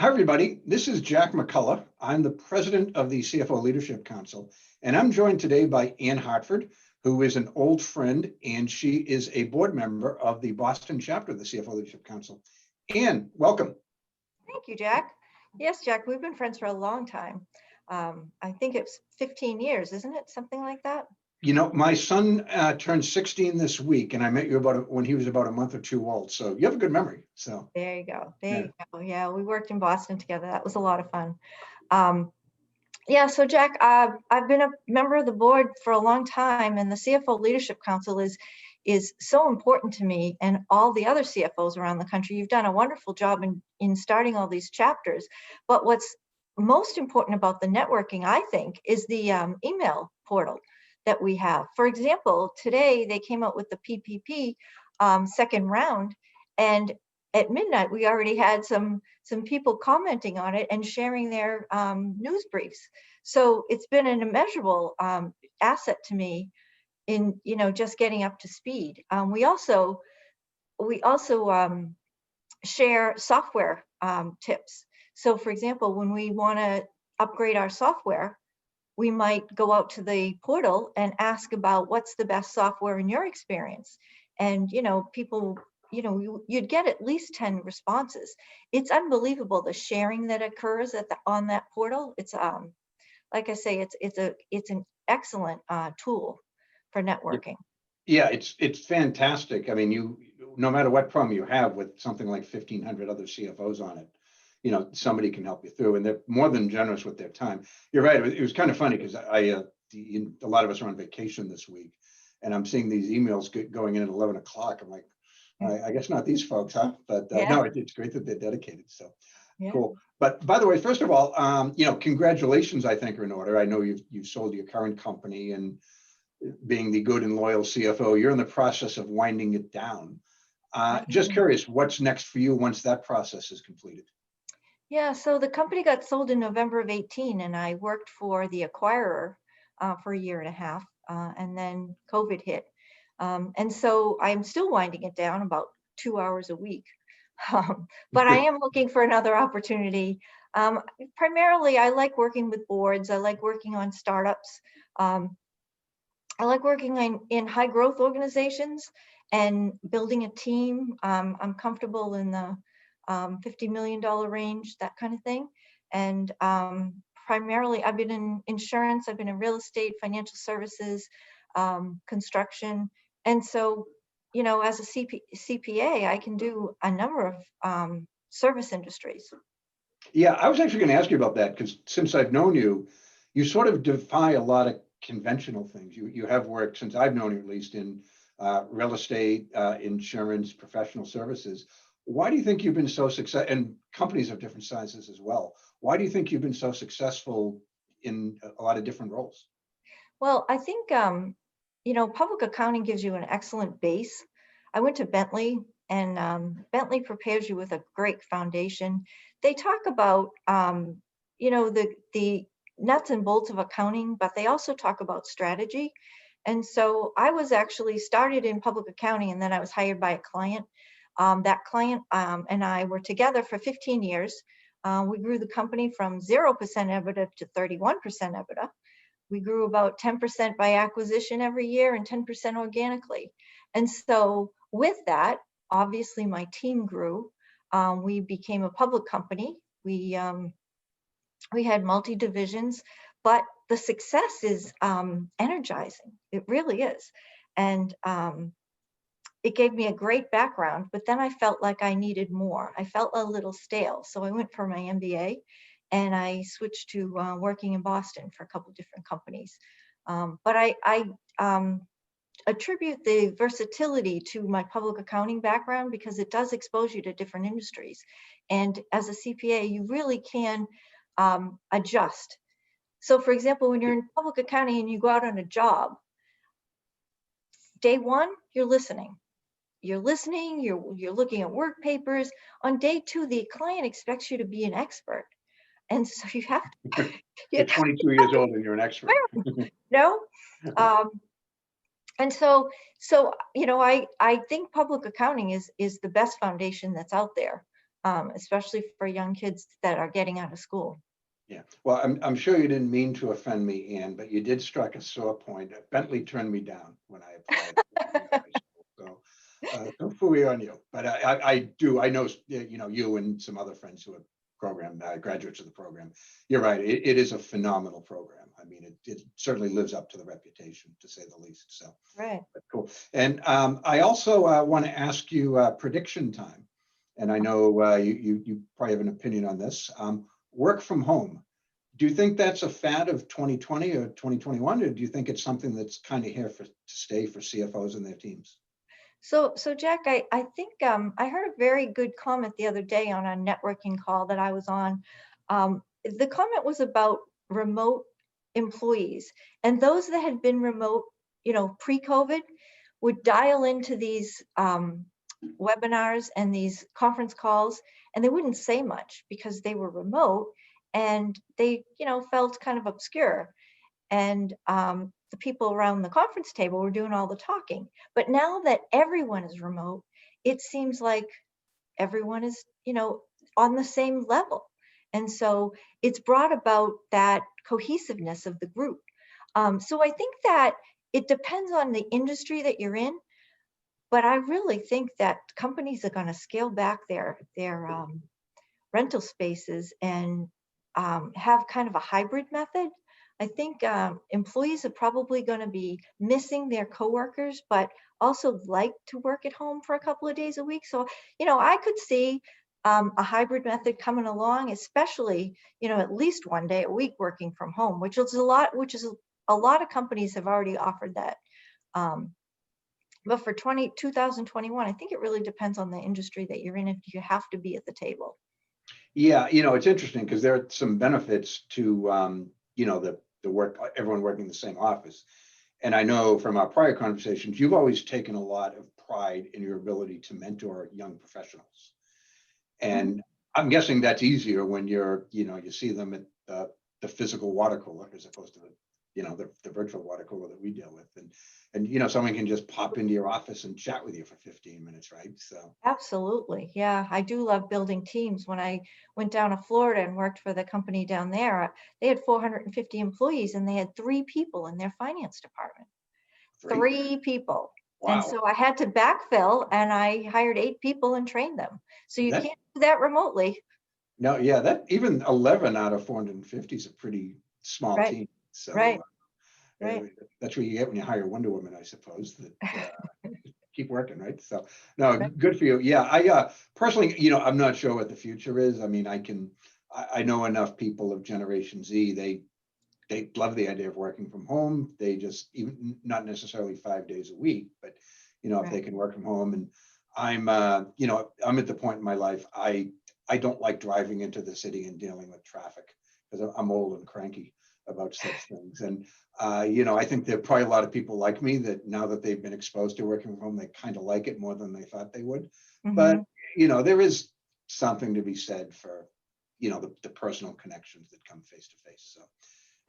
Hi, everybody. This is Jack McCullough. I'm the president of the CFO Leadership Council, and I'm joined today by Ann Hartford, who is an old friend, and she is a board member of the Boston chapter of the CFO Leadership Council. Ann, welcome. Thank you, Jack. Yes, Jack, we've been friends for a long time. I think it's 15 years, isn't it? Something like that. You know, my son turned 16 this week, and I met you when he was about a month or two old. So you have a good memory. So There you go. There yeah. you go. Yeah, we worked in Boston together. That was a lot of fun. Yeah, so Jack, I've been a member of the board for a long time, and the CFO Leadership Council is so important to me and all the other CFOs around the country. You've done a wonderful job in starting all these chapters. But what's most important about the networking, I think, is the email portal that we have. For example, today they came out with the PPP second round, and at midnight we already had some people commenting on it and sharing their news briefs. So it's been an immeasurable asset to me in just getting up to speed. We also share software tips. So for example, when we want to upgrade our software, we might go out to the portal and ask about what's the best software in your experience. And people, you'd get at least 10 responses. It's unbelievable the sharing that occurs on that portal. It's like I say, it's an excellent tool for networking. Yeah, it's fantastic. I mean, no matter what problem you have with something like 1,500 other CFOs on it, somebody can help you through, and they're more than generous with their time. You're right. It was kind of funny because a lot of us are on vacation this week, and I'm seeing these emails going in at 11 o'clock. I'm like, I guess not these folks, huh? But no, it's great that they're dedicated. So Yeah. Cool. But by the way, first of all, congratulations, I think, are in order. I know you've sold your current company, and being the good and loyal CFO, you're in the process of winding it down. Just curious, what's next for you once that process is completed? Yeah, so the company got sold in November of 18, and I worked for the acquirer for a year and a half, and then COVID hit. And so I'm still winding it down about 2 hours a week. But I am looking for another opportunity. Primarily, I like working with boards. I like working on startups. I like working in high growth organizations and building a team. I'm comfortable in the $50 million range, that kind of thing. And primarily, I've been in insurance, I've been in real estate, financial services, construction. And so, as a CPA, I can do a number of service industries. Yeah, I was actually going to ask you about that because since I've known you, you sort of defy a lot of conventional things. You have worked, since I've known you at least, in real estate, insurance, professional services. Why do you think you've been so successful, and companies of different sizes as well? Why do you think you've been so successful in a lot of different roles? Well, I think, public accounting gives you an excellent base. I went to Bentley, and Bentley prepares you with a great foundation. They talk about, the nuts and bolts of accounting, but they also talk about strategy. And so I was actually started in public accounting, and then I was hired by a client. That client and I were together for 15 years. We grew the company from 0% EBITDA to 31% EBITDA. We grew about 10% by acquisition every year and 10% organically. And so with that, obviously my team grew. We became a public company. We had multi-divisions, but the success is energizing. It really is. And it gave me a great background, but then I felt like I needed more. I felt a little stale. So I went for my MBA, and I switched to working in Boston for a couple different companies. But I attribute the versatility to my public accounting background because it does expose you to different industries. And as a CPA, you really can adjust. So for example, when you're in public accounting and you go out on a job, day one, you're listening. You're looking at work papers. On day two, the client expects you to be an expert. And so you have to. You're 22 years old and you're an expert. No. And so I think public accounting is the best foundation that's out there. especially for young kids that are getting out of school. Yeah, well, I'm sure you didn't mean to offend me, Ann, but you did strike a sore point. Bentley turned me down when I applied for high school, so no phooey on you. But I know, you and some other friends who are program graduates of the program. You're right. It is a phenomenal program. I mean, it certainly lives up to the reputation, to say the least. So, Right. but cool. And I also want to ask you prediction time. And I know you probably have an opinion on this. Work from home. Do you think that's a fad of 2020 or 2021, or do you think it's something that's kind of here to stay for CFOs and their teams? So Jack, I think I heard a very good comment the other day on a networking call that I was on. The comment was about remote employees, and those that had been remote, pre-COVID, would dial into these webinars and these conference calls, and they wouldn't say much because they were remote, and they, felt kind of obscure. And the people around the conference table were doing all the talking. But now that everyone is remote, it seems like everyone is, on the same level. And so it's brought about that cohesiveness of the group. So I think that it depends on the industry that you're in, but I really think that companies are going to scale back their rental spaces and have kind of a hybrid method. I think employees are probably going to be missing their coworkers, but also like to work at home for a couple of days a week. So, I could see a hybrid method coming along, especially, at least one day a week working from home, which is a lot of companies have already offered that. But for 2021, I think it really depends on the industry that you're in if you have to be at the table. Yeah, it's interesting because there are some benefits to the work, everyone working in the same office. And I know from our prior conversations, you've always taken a lot of pride in your ability to mentor young professionals. Mhm. And I'm guessing that's easier when you see them at the physical water cooler as opposed to the virtual water cooler that we deal with. And someone can just pop into your office and chat with you for 15 minutes, right? So, Absolutely. Yeah, I do love building teams. When I went down to Florida and worked for the company down there, they had 450 employees and they had 3 people in their finance department. great. 3 people. And Wow. so I had to backfill and I hired 8 people and trained them. So you That can't do that remotely. No, yeah, that even 11 out of 450 is a pretty small Right, team. So right, right. that's what you get when you hire Wonder Woman, I suppose, that keep working, right? So no, Right. good for you. Yeah, I personally, I'm not sure what the future is. I mean, I know enough people of Generation Z, they love the idea of working from home. They just, even not necessarily 5 days a week, but if they Right. can work from home. And I'm at the point in my life, I don't like driving into the city and dealing with traffic because I'm old and cranky about such things. And I think there are probably a lot of people like me that now that they've been exposed to working from home, they kind of like it more than they thought they would. But Hmm. there is something to be said for the personal connections that come face to face. So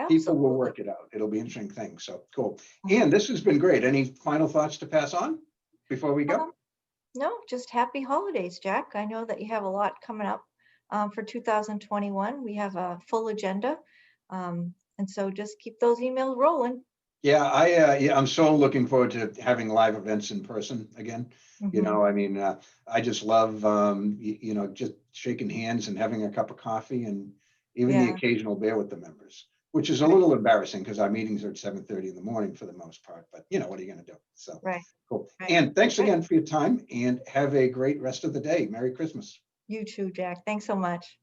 people will Absolutely. work it out. It'll be an interesting thing. So cool. Mhm. And this has been great. Any final thoughts to pass on before we go? Um, no, just happy holidays, Jack. I know that you have a lot coming up for 2021. We have a full agenda. And so just keep those emails rolling. Yeah, I'm so looking forward to having live events in person again. Hmm. I mean, I just love just shaking hands and having a cup of coffee and even the Yeah, occasional beer with the members, which is a right, little embarrassing because our meetings are at 7:30 in the morning for the most part. But what are you going to do? So right, cool. right, And thanks right. again for your time and have a great rest of the day. Merry Christmas. You too, Jack. Thanks so much.